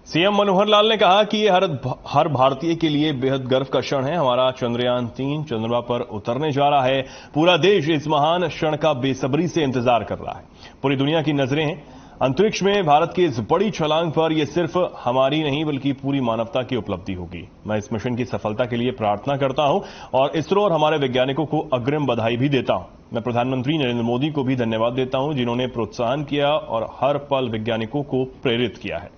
CM Manohar Lal ने कहा कि ये हर भारतीय के लिए बेहद गर्व का क्षण है। हमारा चंद्रयान-3 चंद्रमा पर उतरने जा रहा है। पूरा देश इस महान क्षण का बेसब्री से इंतजार कर रहा है। पूरी दुनिया की नजरें हैं अंतरिक्ष में भारत की इस बड़ी छलांग पर। यह सिर्फ हमारी नहीं बल्कि पूरी मानवता की उपलब्धि होगी। मैं इस मिशन की सफलता के लिए प्रार्थना करता हूं और इसरो और हमारे वैज्ञानिकों को अग्रिम बधाई भी देता हूं। मैं प्रधानमंत्री नरेंद्र मोदी को भी धन्यवाद देता हूं, जिन्होंने प्रोत्साहन किया और हर पल वैज्ञानिकों को प्रेरित किया है।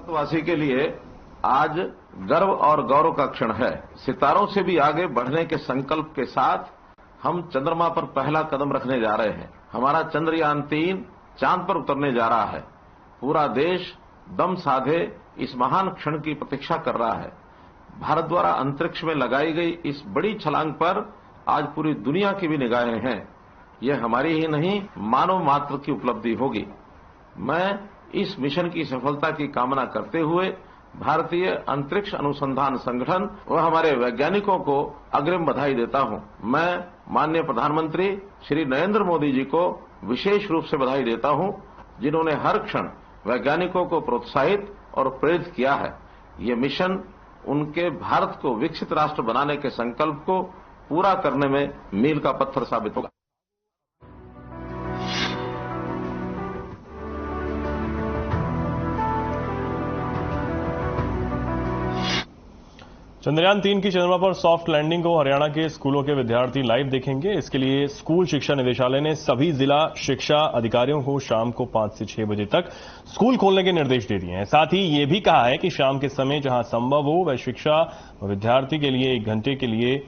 भारतवासी के लिए आज गर्व और गौरव का क्षण है। सितारों से भी आगे बढ़ने के संकल्प के साथ हम चंद्रमा पर पहला कदम रखने जा रहे हैं। हमारा चंद्रयान-3 चांद पर उतरने जा रहा है। पूरा देश दम साधे इस महान क्षण की प्रतीक्षा कर रहा है। भारत द्वारा अंतरिक्ष में लगाई गई इस बड़ी छलांग पर आज पूरी दुनिया की भी निगाहें हैं। यह हमारी ही नहीं, मानव मात्र की उपलब्धि होगी। मैं इस मिशन की सफलता की कामना करते हुए भारतीय अंतरिक्ष अनुसंधान संगठन व हमारे वैज्ञानिकों को अग्रिम बधाई देता हूं। मैं माननीय प्रधानमंत्री श्री नरेंद्र मोदी जी को विशेष रूप से बधाई देता हूं, जिन्होंने हर क्षण वैज्ञानिकों को प्रोत्साहित और प्रेरित किया है। ये मिशन उनके भारत को विकसित राष्ट्र बनाने के संकल्प को पूरा करने में मील का पत्थर साबित होगा। चंद्रयान-3 की चंद्रमा पर सॉफ्ट लैंडिंग को हरियाणा के स्कूलों के विद्यार्थी लाइव देखेंगे। इसके लिए स्कूल शिक्षा निदेशालय ने सभी जिला शिक्षा अधिकारियों को शाम को 5 से 6 बजे तक स्कूल खोलने के निर्देश दे दिए हैं। साथ ही ये भी कहा है कि शाम के समय जहां संभव हो वह शिक्षा विद्यार्थी के लिए 1 घंटे के लिए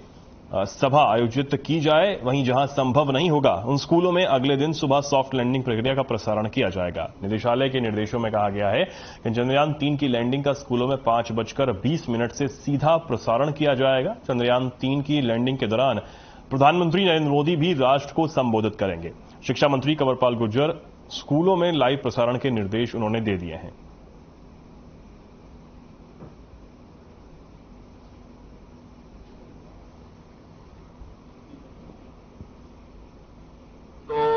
सभा आयोजित की जाए। वहीं जहां संभव नहीं होगा उन स्कूलों में अगले दिन सुबह सॉफ्ट लैंडिंग प्रक्रिया का प्रसारण किया जाएगा। निदेशालय के निर्देशों में कहा गया है कि चंद्रयान-3 की लैंडिंग का स्कूलों में 5:20 से सीधा प्रसारण किया जाएगा। चंद्रयान-3 की लैंडिंग के दौरान प्रधानमंत्री नरेंद्र मोदी भी राष्ट्र को संबोधित करेंगे। शिक्षा मंत्री कंवरपाल गुर्जर स्कूलों में लाइव प्रसारण के निर्देश उन्होंने दे दिए हैं।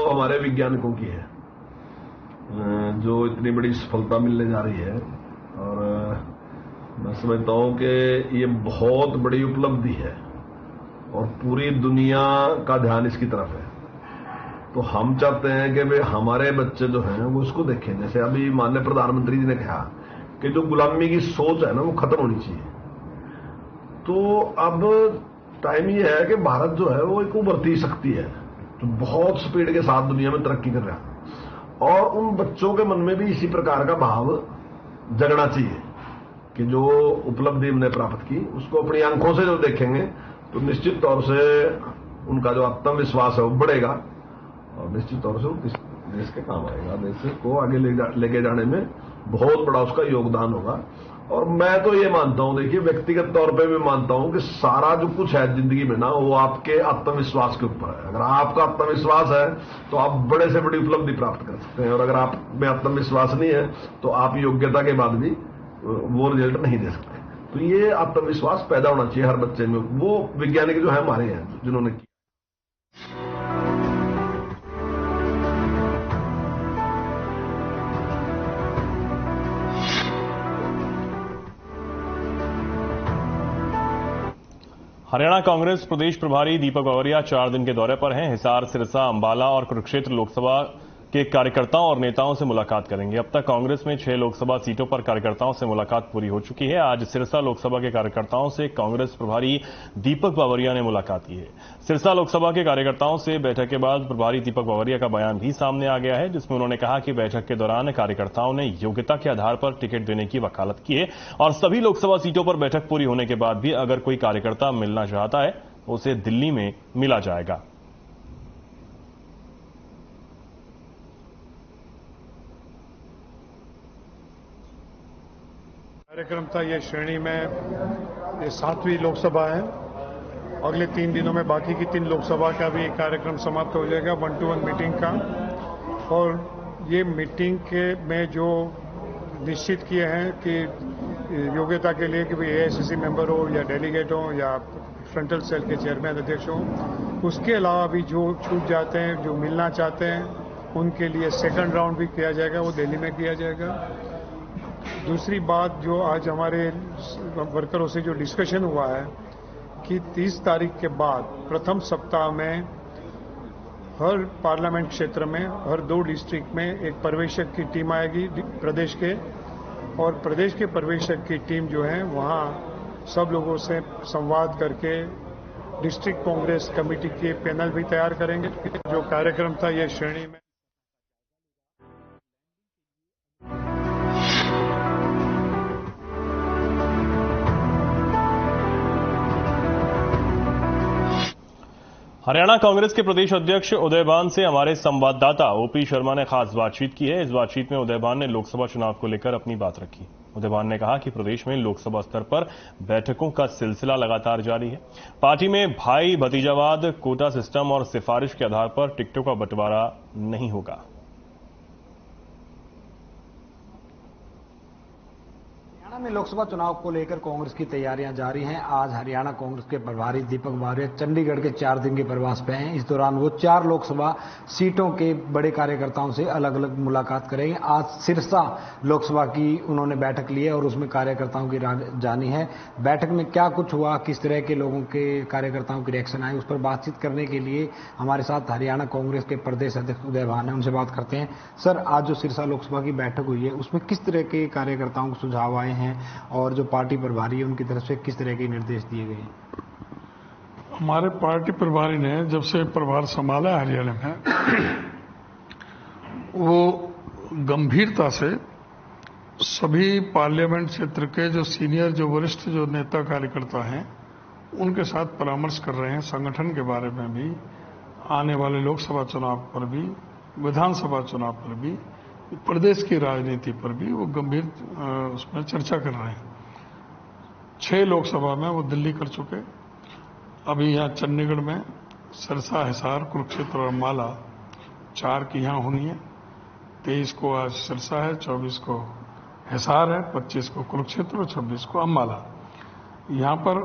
हमारे वैज्ञानिकों की है जो इतनी बड़ी सफलता मिलने जा रही है, और मैं समझता हूं कि ये बहुत बड़ी उपलब्धि है और पूरी दुनिया का ध्यान इसकी तरफ है। तो हम चाहते हैं कि वे हमारे बच्चे जो हैं वो इसको देखें। जैसे अभी माननीय प्रधानमंत्री जी ने कहा कि जो गुलामी की सोच है ना वो खत्म होनी चाहिए। तो अब टाइम ये है कि भारत जो है वो एक उभरती शक्ति है तो बहुत स्पीड के साथ दुनिया में तरक्की कर रहा है, और उन बच्चों के मन में भी इसी प्रकार का भाव जगना चाहिए कि जो उपलब्धि हमने प्राप्त की उसको अपनी आंखों से जो देखेंगे तो निश्चित तौर से उनका जो आत्मविश्वास है वो बढ़ेगा और निश्चित तौर से वो देश के काम आएगा। देश को आगे लेके जाने में बहुत बड़ा उसका योगदान होगा। और मैं तो ये मानता हूं, देखिए व्यक्तिगत तौर पे भी मानता हूं कि सारा जो कुछ है जिंदगी में ना वो आपके आत्मविश्वास के ऊपर है। अगर आपका आत्मविश्वास है तो आप बड़े से बड़ी उपलब्धि प्राप्त कर सकते हैं, और अगर आप में आत्मविश्वास नहीं है तो आप योग्यता के बाद भी वो रिजल्ट नहीं दे सकते। तो ये आत्मविश्वास पैदा होना चाहिए हर बच्चे में। वो वैज्ञानिक जो है हमारे हैं जिन्होंने किया। हरियाणा कांग्रेस प्रदेश प्रभारी दीपक बावरिया 4 दिन के दौरे पर हैं। हिसार, सिरसा, अंबाला और कुरुक्षेत्र लोकसभा के कार्यकर्ताओं और नेताओं से मुलाकात करेंगे। अब तक कांग्रेस में 6 लोकसभा सीटों पर कार्यकर्ताओं से मुलाकात पूरी हो चुकी है। आज सिरसा लोकसभा के कार्यकर्ताओं से कांग्रेस प्रभारी दीपक बावरिया ने मुलाकात की है। सिरसा लोकसभा के कार्यकर्ताओं से बैठक के बाद प्रभारी दीपक बावरिया का बयान भी सामने आ गया है, जिसमें उन्होंने कहा कि बैठक के दौरान कार्यकर्ताओं ने योग्यता के आधार पर टिकट देने की वकालत की है और सभी लोकसभा सीटों पर बैठक पूरी होने के बाद भी अगर कोई कार्यकर्ता मिलना चाहता है तो उसे दिल्ली में मिला जाएगा। कार्यक्रम था ये श्रेणी में ये 7वीं लोकसभा है। अगले 3 दिनों में बाकी की 3 लोकसभा का भी कार्यक्रम समाप्त हो जाएगा 1-to-1 मीटिंग का। और ये मीटिंग के में जो निश्चित किए हैं कि योग्यता के लिए कि भाई एआईसीसी मेंबर हो या डेलीगेट हो या फ्रंटल सेल के चेयरमैन अध्यक्ष हो, उसके अलावा भी जो छूट जाते हैं, जो मिलना चाहते हैं उनके लिए सेकंड राउंड भी किया जाएगा, वो दिल्ली में किया जाएगा। दूसरी बात जो आज हमारे वर्करों से जो डिस्कशन हुआ है कि 30 तारीख के बाद प्रथम सप्ताह में हर पार्लियामेंट क्षेत्र में हर 2 डिस्ट्रिक्ट में एक पर्यवेक्षक की टीम आएगी प्रदेश के, और प्रदेश के पर्यवेक्षक की टीम जो है वहां सब लोगों से संवाद करके डिस्ट्रिक्ट कांग्रेस कमेटी के पैनल भी तैयार करेंगे। जो कार्यक्रम था ये श्रेणी में हरियाणा कांग्रेस के प्रदेश अध्यक्ष उदयभान से हमारे संवाददाता ओपी शर्मा ने खास बातचीत की है। इस बातचीत में उदयभान ने लोकसभा चुनाव को लेकर अपनी बात रखी। उदयभान ने कहा कि प्रदेश में लोकसभा स्तर पर बैठकों का सिलसिला लगातार जारी है। पार्टी में भाई भतीजावाद, कोटा सिस्टम और सिफारिश के आधार पर टिकटों का बंटवारा नहीं होगा। हरियाणा में लोकसभा चुनाव को लेकर कांग्रेस की तैयारियां जारी हैं। आज हरियाणा कांग्रेस के प्रभारी दीपक बावरिया चंडीगढ़ के 4 दिन के प्रवास पे हैं। इस दौरान वो 4 लोकसभा सीटों के बड़े कार्यकर्ताओं से अलग अलग मुलाकात करेंगे। आज सिरसा लोकसभा की उन्होंने बैठक ली है और उसमें कार्यकर्ताओं की राय जानी है। बैठक में क्या कुछ हुआ, किस तरह के लोगों के कार्यकर्ताओं के रिएक्शन आए, उस पर बातचीत करने के लिए हमारे साथ हरियाणा कांग्रेस के प्रदेश अध्यक्ष उदयभान है। उनसे बात करते हैं। सर, आज जो सिरसा लोकसभा की बैठक हुई है उसमें किस तरह के कार्यकर्ताओं को सुझाव आए हैं और जो पार्टी प्रभारी है उनकी तरफ से किस तरह के निर्देश दिए गए हैं? हमारे पार्टी प्रभारी ने जब से प्रभार संभाला है हरियाणा में वो गंभीरता से सभी पार्लियामेंट क्षेत्र के जो सीनियर जो वरिष्ठ जो नेता कार्यकर्ता हैं उनके साथ परामर्श कर रहे हैं। संगठन के बारे में भी, आने वाले लोकसभा चुनाव पर भी, विधानसभा चुनाव पर भी, प्रदेश की राजनीति पर भी वो गंभीर उसमें चर्चा कर रहे हैं। 6 लोकसभा में वो दिल्ली कर चुके, अभी यहाँ चंडीगढ़ में सिरसा, हिसार, कुरुक्षेत्र और अम्बाला 4 की यहाँ होनी है। 23 को आज सिरसा है, 24 को हिसार है, 25 को कुरुक्षेत्र और 26 को अम्बाला। यहाँ पर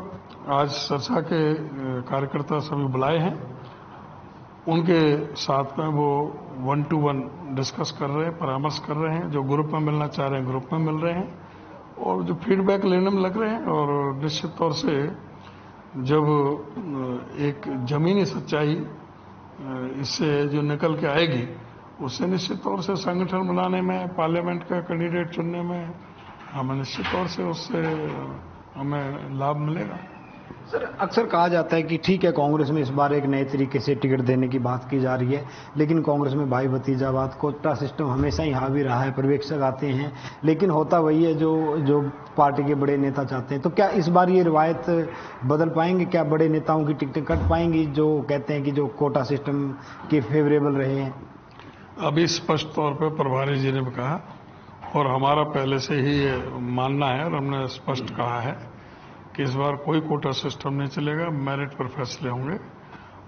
आज सिरसा के कार्यकर्ता सभी बुलाए हैं। उनके साथ में वो 1 to 1 डिस्कस कर रहे हैं, परामर्श कर रहे हैं। जो ग्रुप में मिलना चाह रहे हैं ग्रुप में मिल रहे हैं और जो फीडबैक लेने में लग रहे हैं। और निश्चित तौर से जब एक जमीनी सच्चाई इससे जो निकल के आएगी उससे निश्चित तौर से संगठन बनाने में, पार्लियामेंट का कैंडिडेट चुनने में हमें निश्चित तौर से उससे हमें लाभ मिलेगा। सर, अक्सर कहा जाता है कि ठीक है कांग्रेस में इस बार एक नए तरीके से टिकट देने की बात की जा रही है, लेकिन कांग्रेस में भाई भतीजावाद, कोटा सिस्टम हमेशा ही हावी रहा है। पर्यवेक्षक आते हैं लेकिन होता वही है जो पार्टी के बड़े नेता चाहते हैं। तो क्या इस बार ये रिवायत बदल पाएंगे? क्या बड़े नेताओं की टिकटें कट पाएंगी जो कहते हैं कि जो कोटा सिस्टम के फेवरेबल रहे हैं? अभी स्पष्ट तौर पर प्रभारी जी ने कहा और हमारा पहले से ही मानना है और हमने स्पष्ट कहा है कि इस बार कोई कोटा सिस्टम नहीं चलेगा, मेरिट पर फैसले होंगे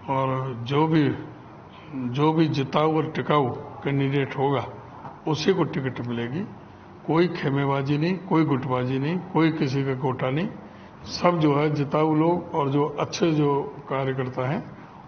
और जो भी जिताऊ और टिकाऊ कैंडिडेट होगा उसी को टिकट मिलेगी। कोई खेमेबाजी नहीं, कोई गुटबाजी नहीं, कोई किसी का कोटा नहीं। सब जो है जिताऊ लोग और जो अच्छे जो कार्यकर्ता हैं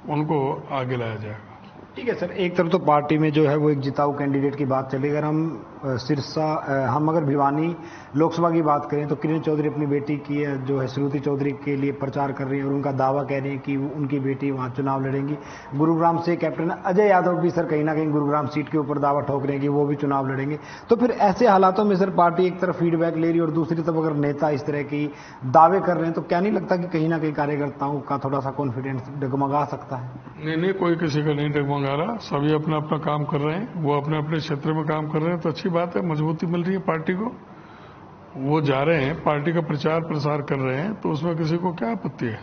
उनको आगे लाया जाएगा। ठीक है सर, एक तरफ तो पार्टी में जो है वो एक जिताऊ कैंडिडेट की बात चली। अगर हम अगर भिवानी लोकसभा की बात करें तो किरण चौधरी अपनी बेटी की जो है श्रुति चौधरी के लिए प्रचार कर रही है और उनका दावा कह रही है कि उनकी बेटी वहां चुनाव लड़ेंगी। गुरुग्राम से कैप्टन अजय यादव भी सर कहीं ना कहीं गुरुग्राम सीट के ऊपर दावा ठोक रहे हैं कि वो भी चुनाव लड़ेंगे। तो फिर ऐसे हालातों में सर पार्टी एक तरफ फीडबैक ले रही है और दूसरी तरफ अगर नेता इस तरह की दावे कर रहे हैं तो क्या नहीं लगता कि कहीं ना कहीं कार्यकर्ताओं का थोड़ा सा कॉन्फिडेंस डगमगा सकता है? नहीं, कोई किसी का नहीं डगमगा रहा। सभी अपना अपना काम कर रहे हैं, वो अपने अपने क्षेत्र में काम कर रहे हैं तो अच्छी बात है, मजबूती मिल रही है पार्टी को। वो जा रहे हैं, पार्टी का प्रचार प्रसार कर रहे हैं तो उसमें किसी को क्या आपत्ति है?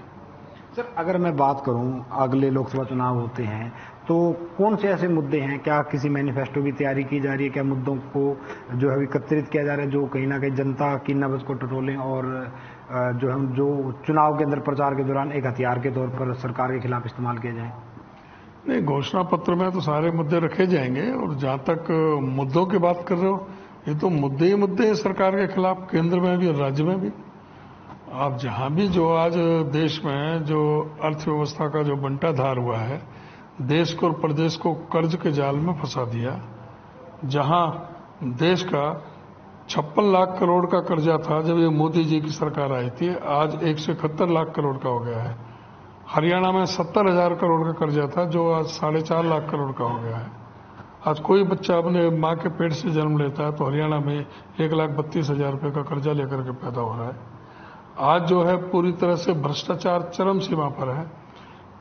सर, अगर मैं बात करूं, अगले लोकसभा चुनाव होते हैं तो कौन से ऐसे मुद्दे हैं, क्या किसी मैनिफेस्टो की तैयारी की जा रही है, क्या मुद्दों को जो है एकत्रित किया जा रहा है जो कहीं ना कहीं जनता की नब्ज को टटोलें और जो चुनाव के अंदर प्रचार के दौरान एक हथियार के तौर पर सरकार के खिलाफ इस्तेमाल किया जाए? नहीं, घोषणा पत्र में तो सारे मुद्दे रखे जाएंगे और जहां तक मुद्दों की बात कर रहे हो, ये तो मुद्दे ही मुद्दे हैं सरकार के खिलाफ, केंद्र में भी और राज्य में भी। आप जहां भी जो आज देश में जो अर्थव्यवस्था का जो बंटाधार हुआ है, देश को और प्रदेश को कर्ज के जाल में फंसा दिया। जहां देश का 56 लाख करोड़ का कर्जा था जब ये मोदी जी की सरकार आई थी, आज 171 लाख करोड़ का हो गया है। हरियाणा में 70,000 करोड़ का कर्जा था जो आज 4.5 लाख करोड़ का हो गया है। आज कोई बच्चा अपने मां के पेट से जन्म लेता है तो हरियाणा में 1,32,000 रुपये का कर्जा लेकर के पैदा हो रहा है। आज जो है पूरी तरह से भ्रष्टाचार चरम सीमा पर है।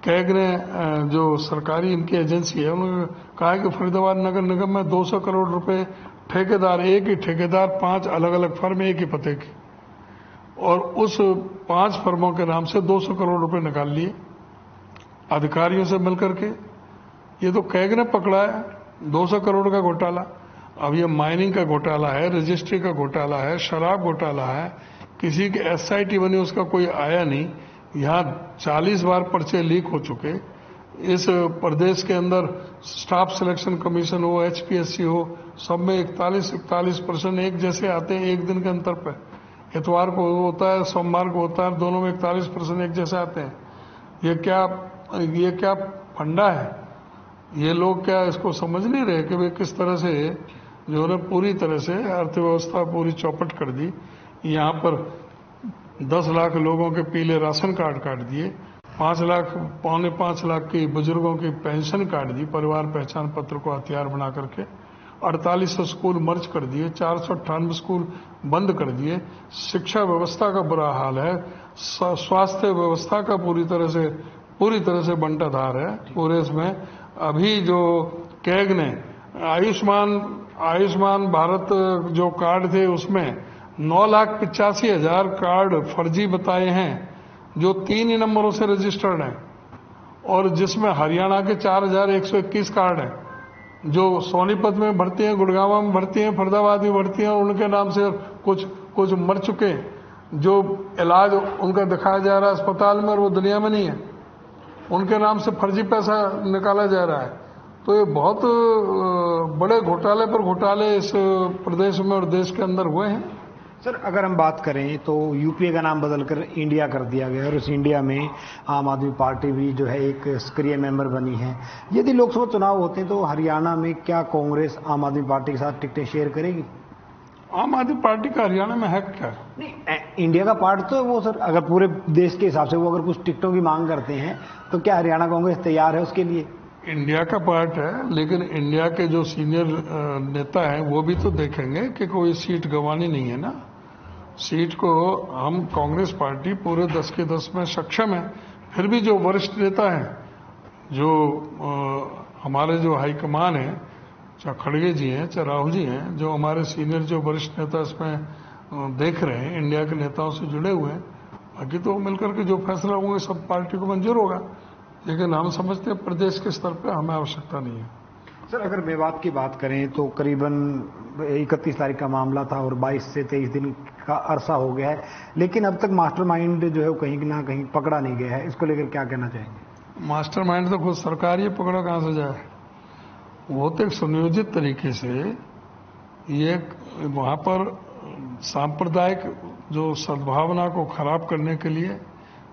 कैग ने जो सरकारी इनकी एजेंसी है उन्होंने कहा है कि फरीदाबाद नगर निगम में 200 करोड़ रुपए ठेकेदार, एक ही ठेकेदार 5 अलग अलग फर्म एक ही पते की, और उस 5 फर्मों के नाम से 200 करोड़ रुपए निकाल लिए अधिकारियों से मिलकर के। ये तो कैग ने पकड़ा है 200 करोड़ का घोटाला। अब ये माइनिंग का घोटाला है, रजिस्ट्री का घोटाला है, शराब घोटाला है। किसी के एसआईटी बनी उसका कोई आया नहीं। यहां 40 बार पर्चे लीक हो चुके। इस प्रदेश के अंदर स्टाफ सिलेक्शन कमीशन हो, एचपीएससी हो, सब में 41% एक जैसे आते हैं एक दिन के अंतर पे। इतवार को होता है, सोमवार को होता है, दोनों में 41% एक जैसे आते हैं। ये क्या फंडा है? ये लोग क्या इसको समझ नहीं रहे कि वे किस तरह से जो है पूरी तरह से अर्थव्यवस्था पूरी चौपट कर दी। यहां पर 10 लाख लोगों के पीले राशन कार्ड काट दिए, 5 लाख पौने 5 लाख की बुजुर्गों की पेंशन काट दी, परिवार पहचान पत्र को हथियार बना करके 4800 स्कूल मर्ज कर दिए, 498 स्कूल बंद कर दिए। शिक्षा व्यवस्था का बुरा हाल है, स्वास्थ्य व्यवस्था का पूरी तरह से बंटाधार है पूरे इसमें। अभी जो कैग ने आयुष्मान भारत जो कार्ड थे उसमें 9,85,000 कार्ड फर्जी बताए हैं जो 3 ही नंबरों से रजिस्टर्ड हैं, और जिसमें हरियाणा के 4,121 कार्ड हैं जो सोनीपत में भर्ती हैं, गुड़गांव में भर्ती हैं, फरीदाबाद में भर्ती हैं, और उनके नाम से कुछ मर चुके जो इलाज उनका दिखाया जा रहा है अस्पताल में और वो दुनिया में नहीं है, उनके नाम से फर्जी पैसा निकाला जा रहा है। तो ये बहुत बड़े घोटाले पर घोटाले इस प्रदेश में और देश के अंदर हुए हैं। सर, अगर हम बात करें तो यूपीए का नाम बदलकर इंडिया कर दिया गया और इस इंडिया में आम आदमी पार्टी भी जो है एक सक्रिय मेंबर बनी है। यदि लोकसभा चुनाव होते हैं तो हरियाणा में क्या कांग्रेस आम आदमी पार्टी के साथ टिकटें शेयर करेगी? आम आदमी पार्टी का हरियाणा में है क्या? नहीं, इंडिया का पार्ट तो वो सर, अगर पूरे देश के हिसाब से वो अगर कुछ टिकटों की मांग करते हैं तो क्या हरियाणा कांग्रेस तैयार है उसके लिए? इंडिया का पार्ट है, लेकिन इंडिया के जो सीनियर नेता हैं वो भी तो देखेंगे कि कोई सीट गंवानी नहीं है ना। सीट को हम कांग्रेस पार्टी पूरे 10 के 10 में सक्षम है। फिर भी जो वरिष्ठ नेता हैं, जो हमारे जो हाईकमान है, चाहे खड़गे जी हैं चाहे राहुल जी हैं, जो हमारे सीनियर जो वरिष्ठ नेता इसमें देख रहे हैं, इंडिया के नेताओं से जुड़े हुए हैं। बाकी तो मिलकर के जो फैसला होंगे सब पार्टी को मंजूर होगा, लेकिन हम समझते हैं प्रदेश के स्तर पर हमें आवश्यकता नहीं है। सर, अगर मेवात की बात करें तो करीबन 31 तारीख का मामला था और 22 से 23 दिन का अरसा हो गया है, लेकिन अब तक मास्टरमाइंड जो है वो कहीं ना कहीं पकड़ा नहीं गया है। इसको लेकर क्या कहना चाहेंगे? मास्टरमाइंड तो खुद सरकार ही पकड़ा कहां से जाए। वो तो एक सुनियोजित तरीके से ये वहां पर सांप्रदायिक जो सद्भावना को खराब करने के लिए,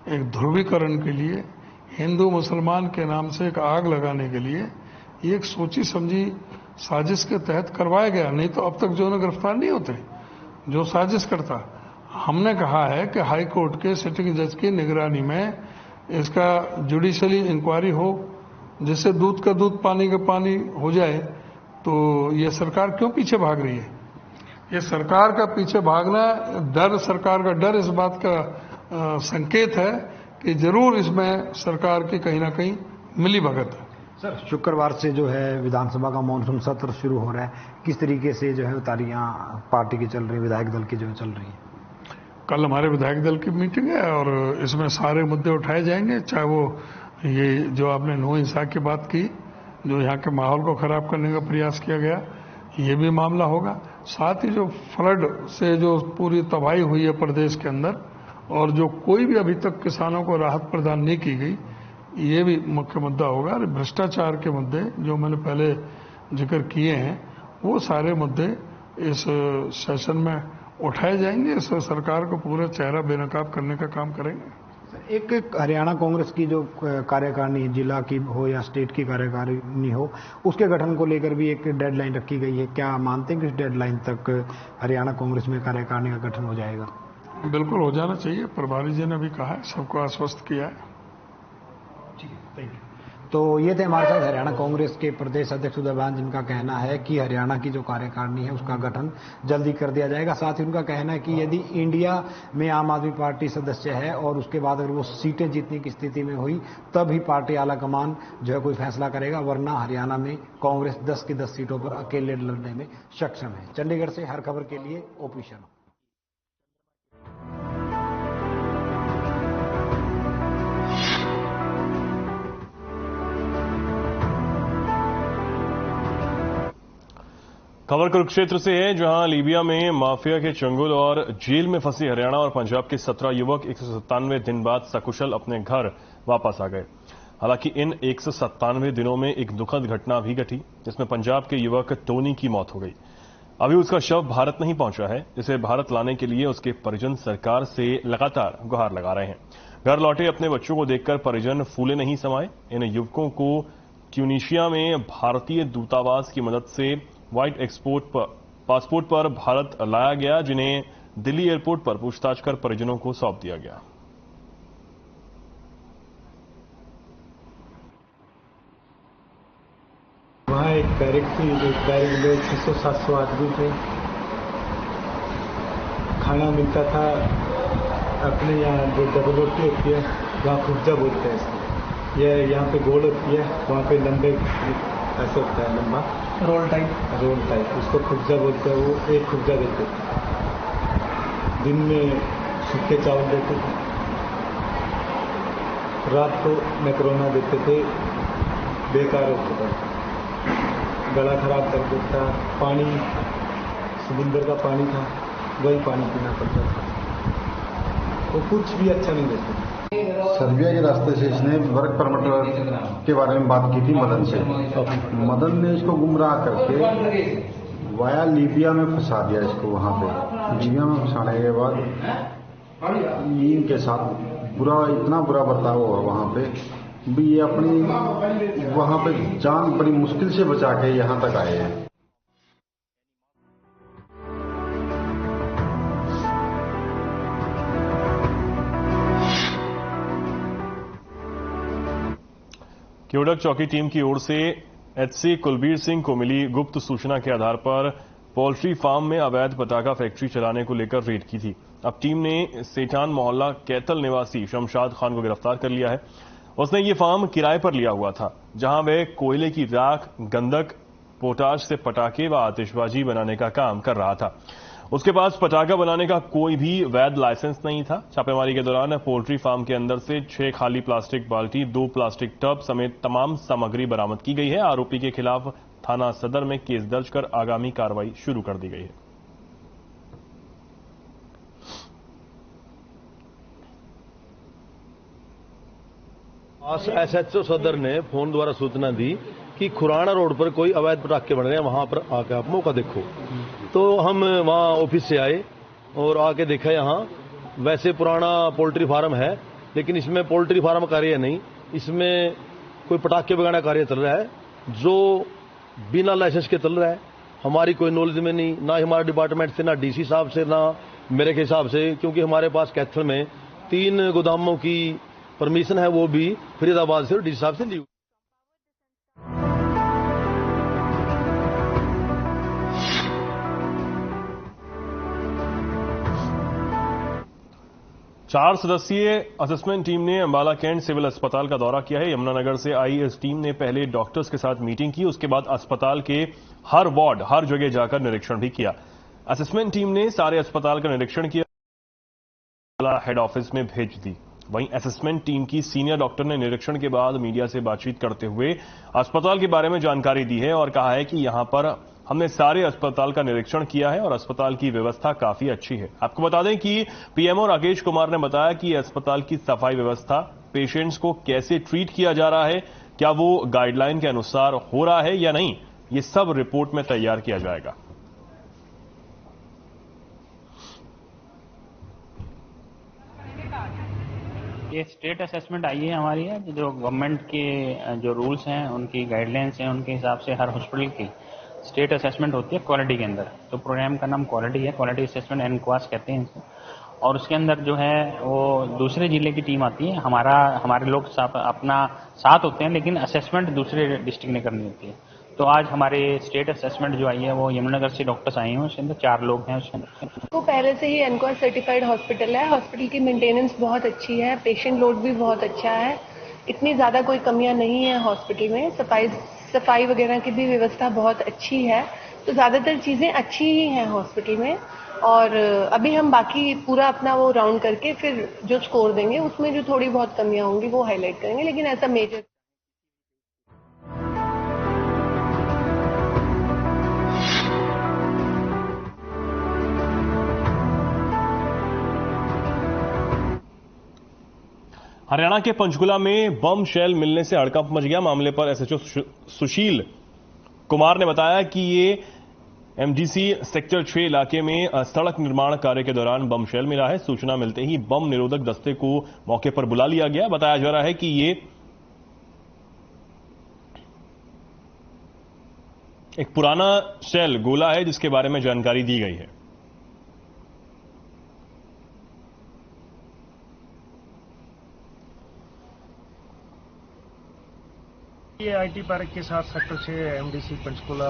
एक ध्रुवीकरण के लिए, हिंदू मुसलमान के नाम से एक आग लगाने के लिए ये एक सोची समझी साजिश के तहत करवाया गया। नहीं तो अब तक जो उन्हें गिरफ्तार नहीं होते जो साजिश करता। हमने कहा है कि हाई कोर्ट के सिटिंग जज की निगरानी में इसका जुडिशियली इंक्वायरी हो, जिससे दूध का दूध पानी का पानी हो जाए। तो ये सरकार क्यों पीछे भाग रही है? ये सरकार का पीछे भागना डर, सरकार का डर इस बात का संकेत है कि जरूर इसमें सरकार की कहीं ना कहीं मिली भगत है। सर, शुक्रवार से जो है विधानसभा का मॉनसून सत्र शुरू हो रहा है, किस तरीके से जो है तारियां पार्टी की चल रही, विधायक दल की जो चल रही है? कल हमारे विधायक दल की मीटिंग है और इसमें सारे मुद्दे उठाए जाएंगे, चाहे वो ये जो आपने नो हिंसा की बात की, जो यहाँ के माहौल को खराब करने का प्रयास किया गया, ये भी मामला होगा। साथ ही जो फ्लड से जो पूरी तबाही हुई है प्रदेश के अंदर, और जो कोई भी अभी तक किसानों को राहत प्रदान नहीं की गई, ये भी मुख्य मुद्दा होगा। भ्रष्टाचार के मुद्दे जो मैंने पहले जिक्र किए हैं, वो सारे मुद्दे इस सेशन में उठाए जाएंगे। इस सरकार को पूरा चेहरा बेनकाब करने का काम करेंगे। एक हरियाणा कांग्रेस की जो कार्यकारिणी जिला की हो या स्टेट की कार्यकारिणी हो, उसके गठन को लेकर भी एक डेडलाइन रखी गई है। क्या मानते हैं कि इस डेडलाइन तक हरियाणा कांग्रेस में कार्यकारिणी का गठन हो जाएगा? बिल्कुल हो जाना चाहिए। प्रभारी जी ने भी कहा है, सबको आश्वस्त किया है। ठीक है, थैंक यू। तो ये थे हमारे साथ हरियाणा कांग्रेस के प्रदेश अध्यक्ष उदयभान, जिनका कहना है कि हरियाणा की जो कार्यकारिणी है उसका गठन जल्दी कर दिया जाएगा। साथ ही उनका कहना है कि यदि इंडिया में आम आदमी पार्टी सदस्य है और उसके बाद अगर वो सीटें जीतने की स्थिति में हुई तब ही पार्टी आलाकमान जो है कोई फैसला करेगा, वरना हरियाणा में कांग्रेस 10 की 10 सीटों पर अकेले लड़ने में सक्षम है। चंडीगढ़ से हर खबर के लिए ओपी शर्मा। खबर कुरुक्षेत्र से है, जहां लीबिया में माफिया के चंगुल और जेल में फंसी हरियाणा और पंजाब के 17 युवक 197 दिन बाद सकुशल अपने घर वापस आ गए। हालांकि इन 197 दिनों में एक दुखद घटना भी घटी, जिसमें पंजाब के युवक टोनी की मौत हो गई। अभी उसका शव भारत नहीं पहुंचा है, जिसे भारत लाने के लिए उसके परिजन सरकार से लगातार गुहार लगा रहे हैं। घर लौटे अपने बच्चों को देखकर परिजन फूले नहीं समाये। इन युवकों को ट्यूनीशिया में भारतीय दूतावास की मदद से व्हाइट पासपोर्ट पर भारत लाया गया, जिन्हें दिल्ली एयरपोर्ट पर पूछताछ कर परिजनों को सौंप दिया गया। वहाँ एक बैरक थी, बैरक में 600-700 आदमी थे। खाना मिलता था अपने यहाँ, जो डबल रोटी होती है वहाँ खुब्जा बोलते हैं इसको। यह यहाँ पे गोल होती है, वहाँ पे लंबे ऐसे होता है, लंबा रोल टाइप उसको खुब्जा बोलते हैं। वो एक खुब्जा देते थे। दिन में सूखे चावल देते थे, रात को मैक्रोना देते थे। बेकार होता था, गला खराब कर देता। पानी समुद्र का पानी था, वही पानी पीना पड़ता था। वो कुछ भी अच्छा नहीं देते। सर्बिया के रास्ते से इसने वर्क परमिट के बारे में बात की थी मदन से। मदन ने इसको गुमराह करके वाया लीबिया में फंसा दिया इसको। वहां पे लीबिया में फंसाने के बाद इनके साथ इतना बुरा बर्ताव हुआ वहां पे भी। ये अपनी वहां पे जान बड़ी मुश्किल से बचा के यहां तक आए हैं। क्योडक चौकी टीम की ओर से एचसी कुलबीर सिंह को मिली गुप्त सूचना के आधार पर पोल्ट्री फार्म में अवैध पटाखा फैक्ट्री चलाने को लेकर रेड की थी। अब टीम ने सेठान मोहल्ला कैथल निवासी शमशाद खान को गिरफ्तार कर लिया है। उसने ये फार्म किराए पर लिया हुआ था, जहां वह कोयले की राख, गंधक, पोटाश से पटाखे व आतिशबाजी बनाने का काम कर रहा था। उसके पास पटाखा बनाने का कोई भी वैध लाइसेंस नहीं था। छापेमारी के दौरान पोल्ट्री फार्म के अंदर से 6 खाली प्लास्टिक बाल्टी, 2 प्लास्टिक टब समेत तमाम सामग्री बरामद की गई है। आरोपी के खिलाफ थाना सदर में केस दर्ज कर आगामी कार्रवाई शुरू कर दी गई है। एसएचओ सदर ने फोन द्वारा सूचना दी कि खुराना रोड पर कोई अवैध पटाखे बन रहे हैं, वहां पर आके आप मौका देखो। तो हम वहां ऑफिस से आए और आके देखा, यहां वैसे पुराना पोल्ट्री फार्म है, लेकिन इसमें पोल्ट्री फार्म कार्य नहीं, इसमें कोई पटाखे बगाना कार्य चल रहा है जो बिना लाइसेंस के चल रहा है। हमारी कोई नॉलेज में नहीं, ना हमारे डिपार्टमेंट से, ना डीसी साहब से, ना मेरे के हिसाब से, क्योंकि हमारे पास कैथल में 3 गोदामों की परमिशन है, वो भी फरीदाबाद से और डीसी साहब से ली। 4 सदस्यीय असेसमेंट टीम ने अंबाला कैंट सिविल अस्पताल का दौरा किया है। यमुनानगर से आई इस टीम ने पहले डॉक्टर्स के साथ मीटिंग की, उसके बाद अस्पताल के हर वार्ड, हर जगह जाकर निरीक्षण भी किया। असेसमेंट टीम ने सारे अस्पताल का निरीक्षण किया, हेड ऑफिस में भेज दी। वहीं असेसमेंट टीम की सीनियर डॉक्टर ने निरीक्षण के बाद मीडिया से बातचीत करते हुए अस्पताल के बारे में जानकारी दी है और कहा है कि यहां पर हमने सारे अस्पताल का निरीक्षण किया है और अस्पताल की व्यवस्था काफी अच्छी है। आपको बता दें कि पीएमओ राकेश कुमार ने बताया कि अस्पताल की सफाई व्यवस्था, पेशेंट्स को कैसे ट्रीट किया जा रहा है, क्या वो गाइडलाइन के अनुसार हो रहा है या नहीं, ये सब रिपोर्ट में तैयार किया जाएगा। ये स्टेट असेसमेंट आई है हमारी है, जो गवर्नमेंट के जो रूल्स हैं, उनकी गाइडलाइंस हैं, उनके हिसाब से हर हॉस्पिटल की स्टेट असेसमेंट होती है क्वालिटी के अंदर। तो प्रोग्राम का नाम क्वालिटी है, क्वालिटी असेसमेंट एनक्वास कहते हैं इसको। और उसके अंदर जो है वो दूसरे जिले की टीम आती है, हमारे लोग अपना साथ होते हैं, लेकिन असेसमेंट दूसरे डिस्ट्रिक्ट ने करनी होती है। तो आज हमारे स्टेट असेसमेंट जो आई है वो यमुनानगर से डॉक्टर्स आए हैं, उसके अंदर 4 लोग हैं उसके अंदर। तो पहले से ही एनक्वास सर्टिफाइड हॉस्पिटल है, हॉस्पिटल की मेंटेनेंस बहुत अच्छी है, पेशेंट लोड भी बहुत अच्छा है, इतनी ज़्यादा कोई कमियां नहीं है हॉस्पिटल में, सफाई वगैरह की भी व्यवस्था बहुत अच्छी है। तो ज़्यादातर चीज़ें अच्छी ही हैं हॉस्पिटल में। और अभी हम बाकी पूरा अपना वो राउंड करके फिर जो स्कोर देंगे उसमें जो थोड़ी बहुत कमियां होंगी वो हाईलाइट करेंगे, लेकिन ऐसा मेजर। हरियाणा के पंचकुला में बम शेल मिलने से हड़कंप मच गया। मामले पर एसएचओ सुशील कुमार ने बताया कि ये एमडीसी सेक्टर 6 इलाके में सड़क निर्माण कार्य के दौरान बम शेल मिला है। सूचना मिलते ही बम निरोधक दस्ते को मौके पर बुला लिया गया। बताया जा रहा है कि ये एक पुराना शेल गोला है जिसके बारे में जानकारी दी गई है। ये आईटी पार्क के साथ सेक्टर 6 एमडीसी पंचकुला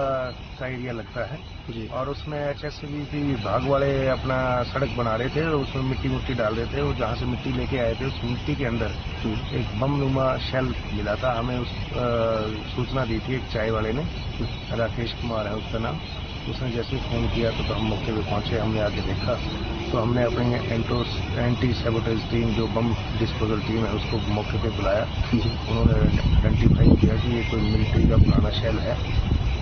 का एरिया लगता है जी। और उसमें एचएससीबी विभाग वाले अपना सड़क बना रहे थे और उसमें मिट्टी डाल रहे थे, और जहाँ से मिट्टी लेके आए थे उस मिट्टी के अंदर एक बम नुमा शेल मिला था। हमें उस सूचना दी थी एक चाय वाले ने, राकेश कुमार है उसका नाम। उसने जैसे फोन किया तो हम मौके पे पहुंचे, हमने आके देखा तो हमने अपनी एंटी सैबोटेज टीम जो बम डिस्पोजल टीम है उसको मौके पे बुलाया। उन्होंने आइडेंटिफाई किया कि ये कोई मिलिट्री का पुराना शेल है,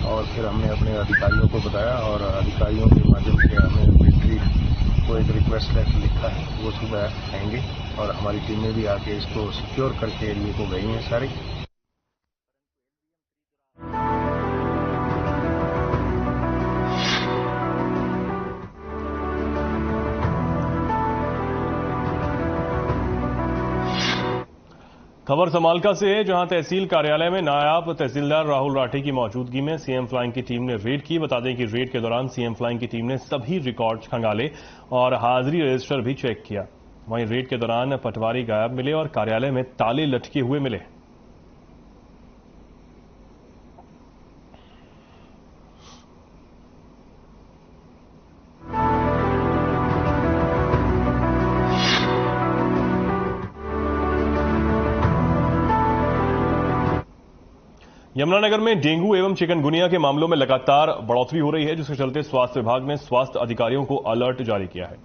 और फिर हमने अपने अधिकारियों को बताया और अधिकारियों के माध्यम से हमें मिलिट्री को एक रिक्वेस्ट लेटर लिखा है, वो सुबह आएंगे और हमारी टीमें भी आके इसको सिक्योर करके एरिए को गई हैं सारी। खबर समालका से है, जहां तहसील कार्यालय में नायब तहसीलदार राहुल राठी की मौजूदगी में सीएम फ्लाइंग की टीम ने रेड की। बता दें कि रेड के दौरान सीएम फ्लाइंग की टीम ने सभी रिकॉर्ड खंगाले और हाजिरी रजिस्टर भी चेक किया। वहीं रेड के दौरान पटवारी गायब मिले और कार्यालय में ताले लटके हुए मिले। यमुनानगर में डेंगू एवं चिकनगुनिया के मामलों में लगातार बढ़ोतरी हो रही है, जिसके चलते स्वास्थ्य विभाग ने स्वास्थ्य अधिकारियों को अलर्ट जारी किया है।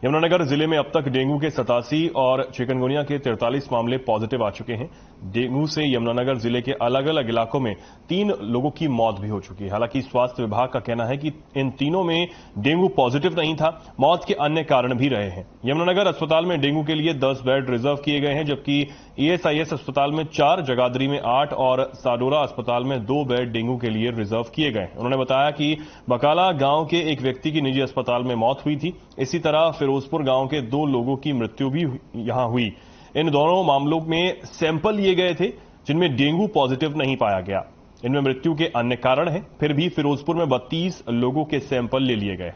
यमुनानगर जिले में अब तक डेंगू के 87 और चिकनगुनिया के 43 मामले पॉजिटिव आ चुके हैं। डेंगू से यमुनानगर जिले के अलग अलग इलाकों में 3 लोगों की मौत भी हो चुकी है। हालांकि स्वास्थ्य विभाग का कहना है कि इन तीनों में डेंगू पॉजिटिव नहीं था, मौत के अन्य कारण भी रहे हैं। यमुनानगर अस्पताल में डेंगू के लिए 10 बेड रिजर्व किए गए हैं, जबकि ईएसआईएस अस्पताल में 4, जगाधरी में 8 और साडोरा अस्पताल में 2 बेड डेंगू के लिए रिजर्व किए गए। उन्होंने बताया कि बकाला गांव के एक व्यक्ति की निजी अस्पताल में मौत हुई थी। इसी तरह फिरोजपुर गांव के 2 लोगों की मृत्यु भी यहां हुई। इन दोनों मामलों में सैंपल लिए गए थे जिनमें डेंगू पॉजिटिव नहीं पाया गया। इनमें मृत्यु के अन्य कारण हैं, फिर भी फिरोजपुर में 32 लोगों के सैंपल ले लिए गए।